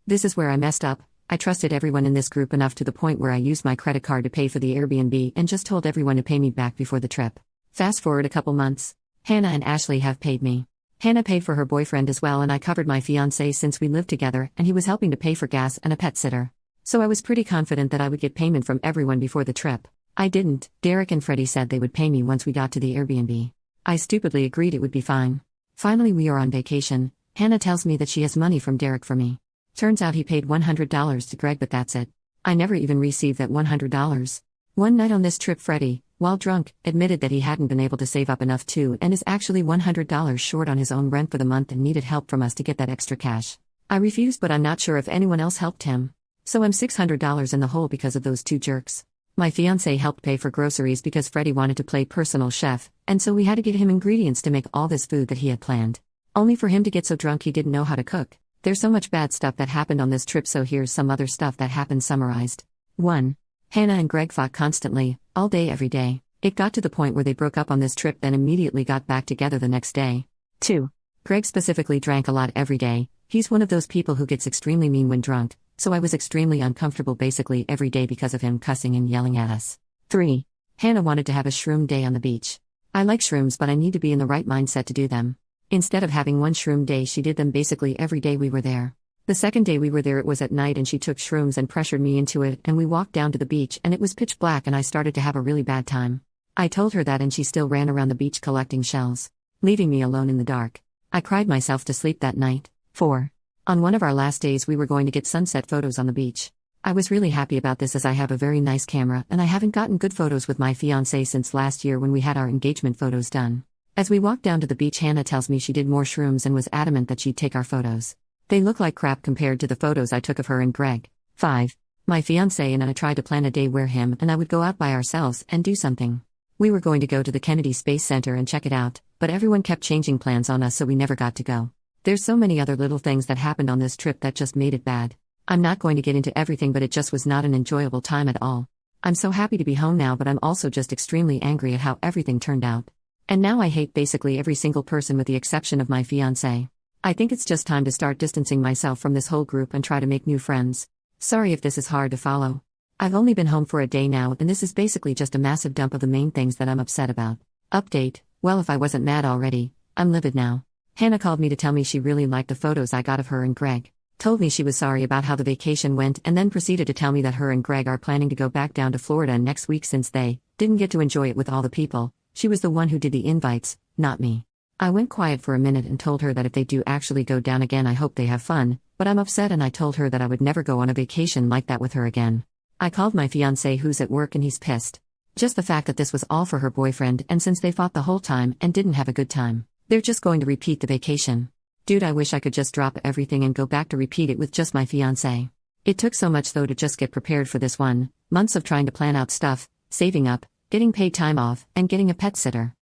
This is where I messed up. I trusted everyone in this group enough to the point where I used my credit card to pay for the Airbnb and just told everyone to pay me back before the trip. Fast forward a couple months. Hannah and Ashley have paid me. Hannah paid for her boyfriend as well, and I covered my fiancé since we lived together and he was helping to pay for gas and a pet sitter. So I was pretty confident that I would get payment from everyone before the trip. I didn't. Derek and Freddie said they would pay me once we got to the Airbnb. I stupidly agreed it would be fine. Finally, we are on vacation. Hannah tells me that she has money from Derek for me. Turns out he paid $100 to Greg, but that's it. I never even received that $100. One night on this trip, Freddie, while drunk, admitted that he hadn't been able to save up enough to and is actually $100 short on his own rent for the month and needed help from us to get that extra cash. I refused, but I'm not sure if anyone else helped him. So I'm $600 in the hole because of those two jerks. My fiancé helped pay for groceries because Freddie wanted to play personal chef, and so we had to get him ingredients to make all this food that he had planned. Only for him to get so drunk he didn't know how to cook. There's so much bad stuff that happened on this trip, so here's some other stuff that happened summarized. 1. Hannah and Greg fought constantly, all day every day. It got to the point where they broke up on this trip then immediately got back together the next day. 2. Greg specifically drank a lot every day. He's one of those people who gets extremely mean when drunk, so I was extremely uncomfortable basically every day because of him cussing and yelling at us. 3. Hannah wanted to have a shroom day on the beach. I like shrooms, but I need to be in the right mindset to do them. Instead of having one shroom day, she did them basically every day we were there. The second day we were there, it was at night and she took shrooms and pressured me into it, and we walked down to the beach and it was pitch black and I started to have a really bad time. I told her that and she still ran around the beach collecting shells, leaving me alone in the dark. I cried myself to sleep that night. 4. On one of our last days we were going to get sunset photos on the beach. I was really happy about this as I have a very nice camera and I haven't gotten good photos with my fiancé since last year when we had our engagement photos done. As we walked down to the beach, Hannah tells me she did more shrooms and was adamant that she'd take our photos. They look like crap compared to the photos I took of her and Greg. 5. My fiancé and I tried to plan a day where him and I would go out by ourselves and do something. We were going to go to the Kennedy Space Center and check it out, but everyone kept changing plans on us so we never got to go. There's so many other little things that happened on this trip that just made it bad. I'm not going to get into everything, but it just was not an enjoyable time at all. I'm so happy to be home now, but I'm also just extremely angry at how everything turned out. And now I hate basically every single person with the exception of my fiancé. I think it's just time to start distancing myself from this whole group and try to make new friends. Sorry if this is hard to follow. I've only been home for a day now and this is basically just a massive dump of the main things that I'm upset about. Update: well, if I wasn't mad already, I'm livid now. Hannah called me to tell me she really liked the photos I got of her and Greg. Told me she was sorry about how the vacation went and then proceeded to tell me that her and Greg are planning to go back down to Florida next week since they didn't get to enjoy it with all the people. She was the one who did the invites, not me. I went quiet for a minute and told her that if they do actually go down again, I hope they have fun, but I'm upset and I told her that I would never go on a vacation like that with her again. I called my fiancé who's at work and he's pissed. Just the fact that this was all for her boyfriend, and since they fought the whole time and didn't have a good time, they're just going to repeat the vacation. Dude, I wish I could just drop everything and go back to repeat it with just my fiancé. It took so much though to just get prepared for this one, months of trying to plan out stuff, saving up, getting paid time off, and getting a pet sitter.